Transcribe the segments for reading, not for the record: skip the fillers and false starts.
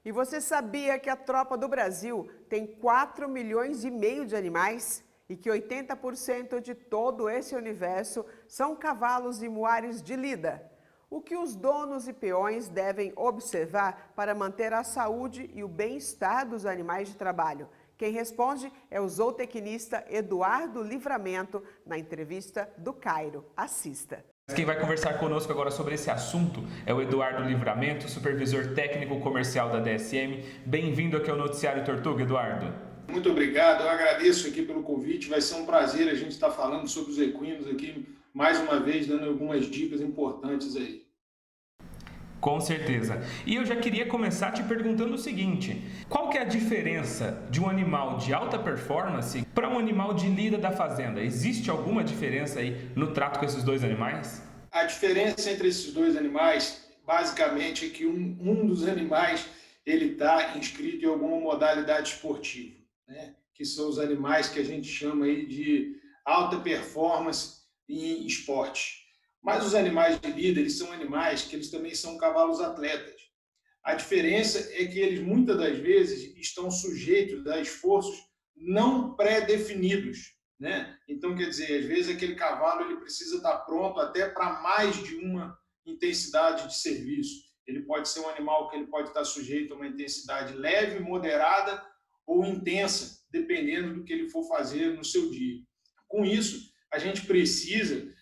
E você sabia que a tropa do Brasil tem 4 milhões e meio de animais? E que 80% de todo esse universo são cavalos e muares de lida? O que os donos e peões devem observar para manter a saúde e o bem-estar dos animais de trabalho? Quem responde é o zootecnista Eduardo Livramento, na entrevista do Cairo. Assista. Quem vai conversar conosco agora sobre esse assunto é o Eduardo Livramento, supervisor técnico comercial da DSM. Bem-vindo aqui ao Noticiário Tortuga, Eduardo. Muito obrigado, eu agradeço aqui pelo convite. Vai ser um prazer a gente estar falando sobre os equinos aqui, mais uma vez, dando algumas dicas importantes aí. Com certeza. E eu já queria começar te perguntando o seguinte: qual que é a diferença de um animal de alta performance para um animal de lida da fazenda? Existe alguma diferença aí no trato com esses dois animais? A diferença entre esses dois animais, basicamente, é que um dos animais ele está inscrito em alguma modalidade esportiva, né? Que são os animais que a gente chama aí de alta performance em esporte. Mas os animais de lida, eles são animais que eles também são cavalos atletas. A diferença é que eles, muitas das vezes, estão sujeitos a esforços não pré-definidos, né? Então, quer dizer, às vezes aquele cavalo ele precisa estar pronto até para mais de uma intensidade de serviço. Ele pode ser um animal que ele pode estar sujeito a uma intensidade leve, moderada ou intensa, dependendo do que ele for fazer no seu dia. Com isso, a gente precisa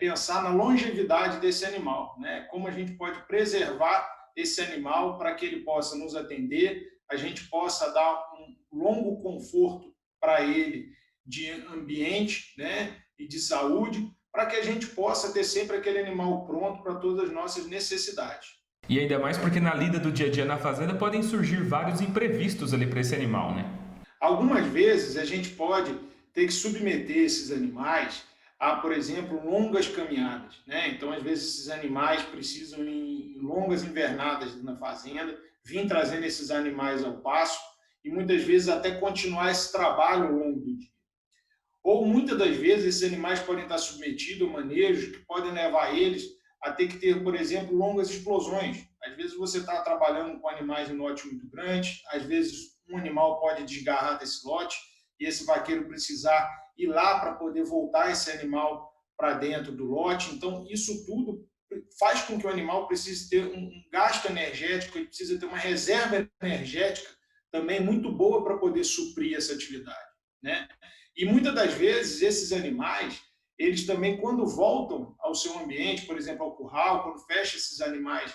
pensar na longevidade desse animal, né? Como a gente pode preservar esse animal para que ele possa nos atender, a gente possa dar um longo conforto para ele de ambiente, né? E de saúde, para que a gente possa ter sempre aquele animal pronto para todas as nossas necessidades. E ainda mais porque na lida do dia a dia na fazenda podem surgir vários imprevistos ali para esse animal, né? Algumas vezes a gente pode ter que submeter esses animais a, por exemplo, longas caminhadas, né? Então, às vezes, esses animais precisam em longas invernadas na fazenda, vir trazendo esses animais ao pasto e muitas vezes até continuar esse trabalho ao longo do dia. Ou muitas das vezes esses animais podem estar submetidos a manejos que podem levar eles a ter que ter, por exemplo, longas explosões. Às vezes você está trabalhando com animais em lote muito grande, às vezes um animal pode desgarrar desse lote e esse vaqueiro precisar ir lá para poder voltar esse animal para dentro do lote. Então, isso tudo faz com que o animal precise ter um gasto energético, ele precisa ter uma reserva energética também muito boa para poder suprir essa atividade, né? E muitas das vezes esses animais, eles também quando voltam ao seu ambiente, por exemplo, ao curral, quando fecha esses animais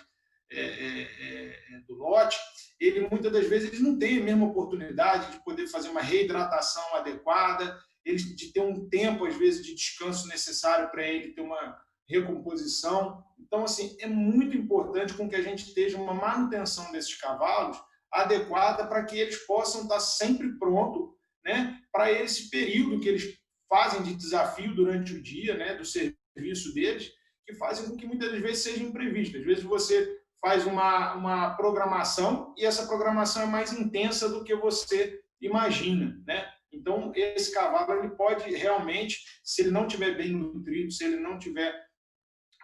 do lote, ele muitas das vezes eles não têm a mesma oportunidade de poder fazer uma reidratação adequada, de ter um tempo, às vezes, de descanso necessário para ele ter uma recomposição. Então, assim, é muito importante com que a gente esteja uma manutenção desses cavalos adequada para que eles possam estar sempre prontos, né, para esse período que eles fazem de desafio durante o dia, né, do serviço deles, que fazem com que muitas das vezes seja imprevisto. Às vezes você faz uma programação e essa programação é mais intensa do que você imagina, né? Então, esse cavalo ele pode realmente, se ele não estiver bem nutrido, se ele não tiver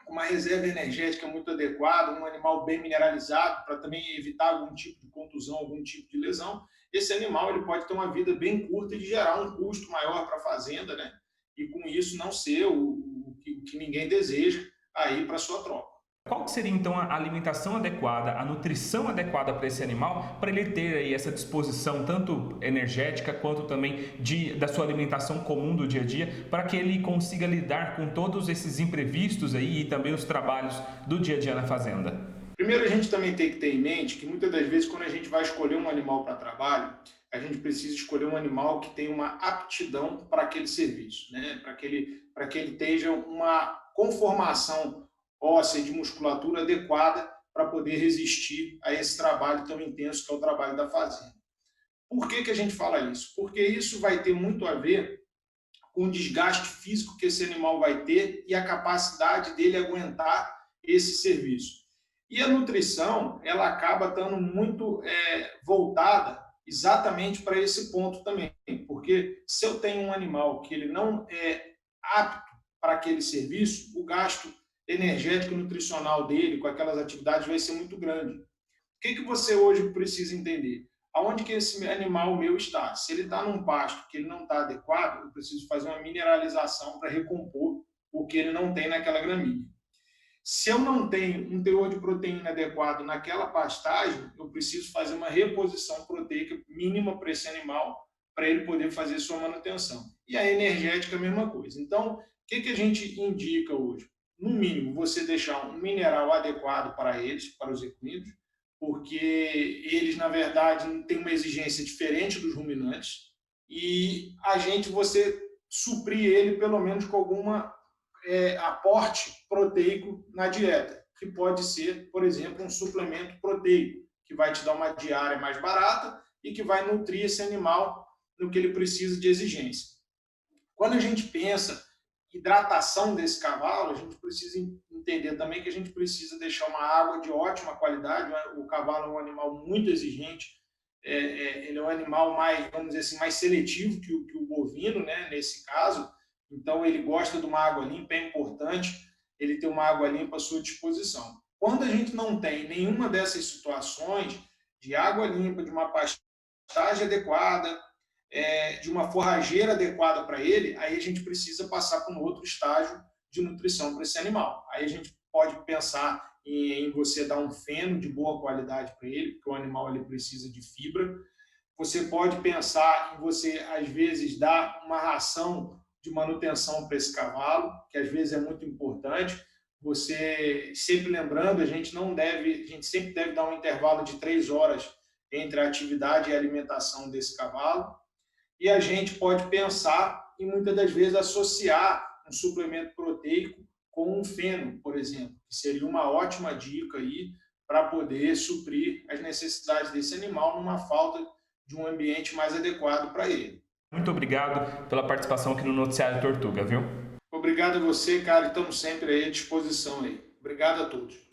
com uma reserva energética muito adequada, um animal bem mineralizado, para também evitar algum tipo de contusão, algum tipo de lesão, esse animal ele pode ter uma vida bem curta e gerar um custo maior para a fazenda, né? E com isso não ser o que ninguém deseja aí para a sua tropa. Qual que seria então a alimentação adequada, a nutrição adequada para esse animal, para ele ter aí essa disposição tanto energética quanto também da sua alimentação comum do dia a dia, para que ele consiga lidar com todos esses imprevistos aí e também os trabalhos do dia a dia na fazenda? Primeiro a gente também tem que ter em mente que muitas das vezes quando a gente vai escolher um animal para trabalho, a gente precisa escolher um animal que tenha uma aptidão para aquele serviço, né? Para que ele tenha uma conformação óssea e de musculatura adequada para poder resistir a esse trabalho tão intenso que é o trabalho da fazenda. Por que a gente fala isso? Porque isso vai ter muito a ver com o desgaste físico que esse animal vai ter e a capacidade dele aguentar esse serviço. E a nutrição, ela acaba estando muito voltada exatamente para esse ponto também, porque se eu tenho um animal que ele não é apto para aquele serviço, o gasto energético e nutricional dele com aquelas atividades vai ser muito grande. que você hoje precisa entender? Aonde que esse animal meu está? Se ele está num pasto que ele não está adequado, eu preciso fazer uma mineralização para recompor o que ele não tem naquela gramínea. Se eu não tenho um teor de proteína adequado naquela pastagem, eu preciso fazer uma reposição proteica mínima para esse animal, para ele poder fazer sua manutenção. E a energética, a mesma coisa. Então, o que a gente indica hoje? No mínimo, você deixar um mineral adequado para eles, para os equinos, porque eles, na verdade, têm uma exigência diferente dos ruminantes, e você suprir ele, pelo menos, com alguma aporte proteico na dieta, que pode ser, por exemplo, um suplemento proteico, que vai te dar uma diária mais barata e que vai nutrir esse animal no que ele precisa de exigência. Quando a gente pensa em hidratação desse cavalo, a gente precisa entender também que a gente precisa deixar uma água de ótima qualidade. O cavalo é um animal muito exigente, ele é um animal mais, vamos dizer assim, mais seletivo que o bovino, né, nesse caso. Então, ele gosta de uma água limpa, é importante ele ter uma água limpa à sua disposição. Quando a gente não tem nenhuma dessas situações, de água limpa, de uma pastagem adequada, de uma forrageira adequada para ele, aí a gente precisa passar para um outro estágio de nutrição para esse animal. Aí a gente pode pensar em você dar um feno de boa qualidade para ele, porque o animal ele precisa de fibra. Você pode pensar em você, às vezes, dar uma ração de manutenção para esse cavalo, que às vezes é muito importante. Você, sempre lembrando, a gente sempre deve dar um intervalo de 3 horas entre a atividade e a alimentação desse cavalo. E a gente pode pensar em, muitas das vezes, associar um suplemento proteico com um feno, por exemplo, que seria uma ótima dica aí para poder suprir as necessidades desse animal numa falta de um ambiente mais adequado para ele. Muito obrigado pela participação aqui no Noticiário Tortuga, viu? Obrigado a você, cara, estamos sempre aí à disposição aí. Obrigado a todos.